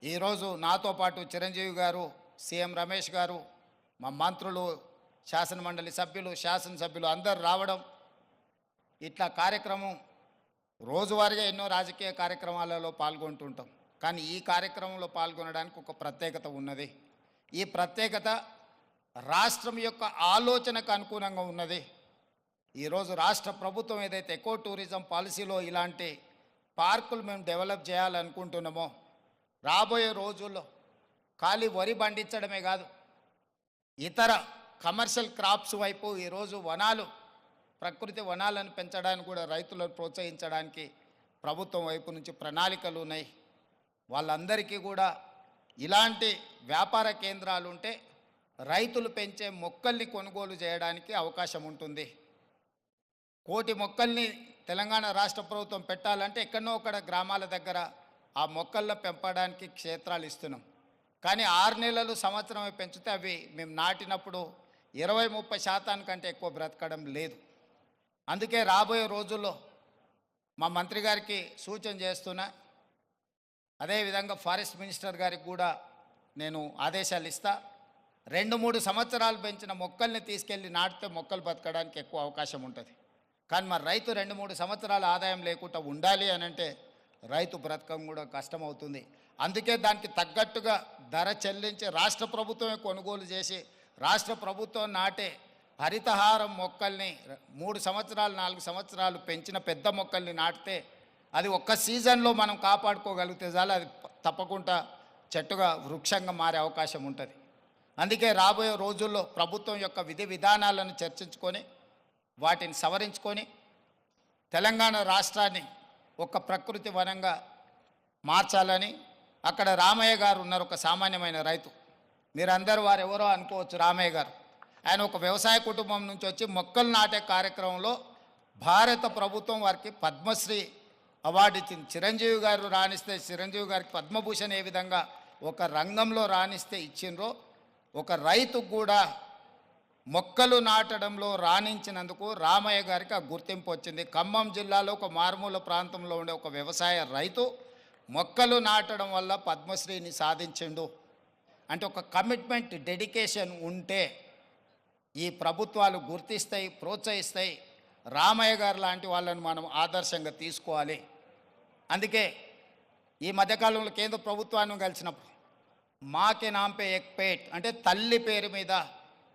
ఈరోజు నాతో పాటు చిరంజీవి గారు, సీఎం రమేష్ గారు, మా మంత్రులు, శాసనమండలి సభ్యులు, శాసనసభ్యులు అందరూ రావడం, ఇట్లా కార్యక్రమం రోజువారీగా ఎన్నో రాజకీయ కార్యక్రమాలలో పాల్గొంటుంటాం. కానీ ఈ కార్యక్రమంలో పాల్గొనడానికి ఒక ప్రత్యేకత ఉన్నది. ఈ ప్రత్యేకత రాష్ట్రం యొక్క ఆలోచనకు అనుగుణంగా ఉన్నది. ఈరోజు రాష్ట్ర ప్రభుత్వం ఏదైతే ఎకో టూరిజం పాలసీలో ఇలాంటి పార్కులు మేము డెవలప్ చేయాలనుకుంటున్నామో, రాబోయే రోజుల్లో ఖాళీ వరి పండించడమే కాదు, ఇతర కమర్షియల్ క్రాప్స్ వైపు ఈరోజు వనాలు, ప్రకృతి వనాలను పెంచడానికి కూడా రైతులను ప్రోత్సహించడానికి ప్రభుత్వం వైపు నుంచి ప్రణాళికలు ఉన్నాయి. వాళ్ళందరికీ కూడా ఇలాంటి వ్యాపార కేంద్రాలు ఉంటే రైతులు పెంచే మొక్కల్ని కొనుగోలు చేయడానికి అవకాశం ఉంటుంది. 1,00,00,000 మొక్కల్ని తెలంగాణ రాష్ట్ర ప్రభుత్వం పెట్టాలంటే ఎక్కడో ఒకడ గ్రామాల దగ్గర ఆ మొక్కల్లో పెంపడానికి క్షేత్రాలు ఇస్తున్నాం. కానీ 6 నెలలు సంవత్సరమే పెంచితే అవి మేము నాటినప్పుడు 20-30% ఎక్కువ బ్రతకడం లేదు. అందుకే రాబోయే రోజుల్లో మా మంత్రి గారికి సూచన చేస్తున్నా, అదేవిధంగా ఫారెస్ట్ మినిస్టర్ గారికి కూడా నేను ఆదేశాలు ఇస్తా. 2-3 సంవత్సరాలు పెంచిన మొక్కల్ని తీసుకెళ్ళి నాటితే మొక్కలు బతకడానికి ఎక్కువ అవకాశం ఉంటుంది. కానీ మరి రైతు 2-3 సంవత్సరాల ఆదాయం లేకుండా ఉండాలి అని అంటే రైతు బ్రతకం కూడా కష్టమవుతుంది. అందుకే దానికి తగ్గట్టుగా ధర చెల్లించి రాష్ట్ర ప్రభుత్వమే కొనుగోలు చేసి రాష్ట్ర ప్రభుత్వం నాటే హరితహారం మొక్కల్ని 3 సంవత్సరాలు 4 సంవత్సరాలు పెంచిన పెద్ద మొక్కల్ని నాటితే అది ఒక్క సీజన్లో మనం కాపాడుకోగలిగితే చాలు, అది తప్పకుండా చెట్టుగా వృక్షంగా మారే అవకాశం ఉంటుంది. అందుకే రాబోయే రోజుల్లో ప్రభుత్వం యొక్క విధి విధానాలను చర్చించుకొని వాటిని సవరించుకొని తెలంగాణ రాష్ట్రాన్ని ఒక ప్రకృతి వనంగా మార్చాలని. అక్కడ రామయ్య గారు ఉన్నారు, ఒక సామాన్యమైన రైతు. మీరందరూ వారు ఎవరో అనుకోవచ్చు. రామయ్య గారు ఆయన ఒక వ్యవసాయ కుటుంబం నుంచి వచ్చి మొక్కలు నాటే కార్యక్రమంలో భారత ప్రభుత్వం వారికి పద్మశ్రీ అవార్డు ఇచ్చింది. చిరంజీవి గారు రాణిస్తే చిరంజీవి గారికి పద్మభూషణ్ ఏ విధంగా ఒక రంగంలో రాణిస్తే ఇచ్చిండ్రో, ఒక రైతుకు కూడా మొక్కలు నాటడంలో రాణించినందుకు రామయ్య గారికి ఆ గుర్తింపు వచ్చింది. ఖమ్మం జిల్లాలో ఒక మారుమూల ప్రాంతంలో ఉండే ఒక వ్యవసాయ రైతు మొక్కలు నాటడం వల్ల పద్మశ్రీని సాధించిండు. అంటే ఒక కమిట్మెంట్, డెడికేషన్ ఉంటే ఈ ప్రభుత్వాలు గుర్తిస్తాయి, ప్రోత్సహిస్తాయి. రామయ్య గారు లాంటి వాళ్ళని మనం ఆదర్శంగా తీసుకోవాలి. అందుకే ఈ మధ్యకాలంలో కేంద్ర ప్రభుత్వాన్ని కలిసినప్పుడు మాకే నాంపే ఎక్ పేట్ అంటే తల్లి పేరు మీద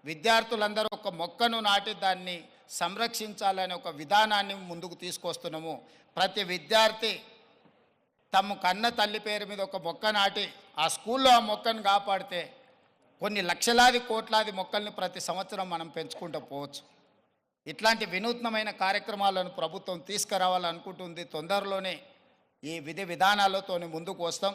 విద్యార్థులందరూ ఒక మొక్కను నాటి దాన్ని సంరక్షించాలనే ఒక విధానాన్ని ముందుకు తీసుకొస్తున్నాము. ప్రతి విద్యార్థి తమ కన్న తల్లి పేరు మీద ఒక మొక్క నాటి ఆ స్కూల్లో ఆ మొక్కను కాపాడితే కొన్ని లక్షలాది కోట్లాది మొక్కల్ని ప్రతి సంవత్సరం మనం పెంచుకుంటూ పోవచ్చు. ఇట్లాంటి వినూత్నమైన కార్యక్రమాలను ప్రభుత్వం తీసుకురావాలనుకుంటుంది. తొందరలోనే ఈ విధి విధానాలతో ముందుకు వస్తాం.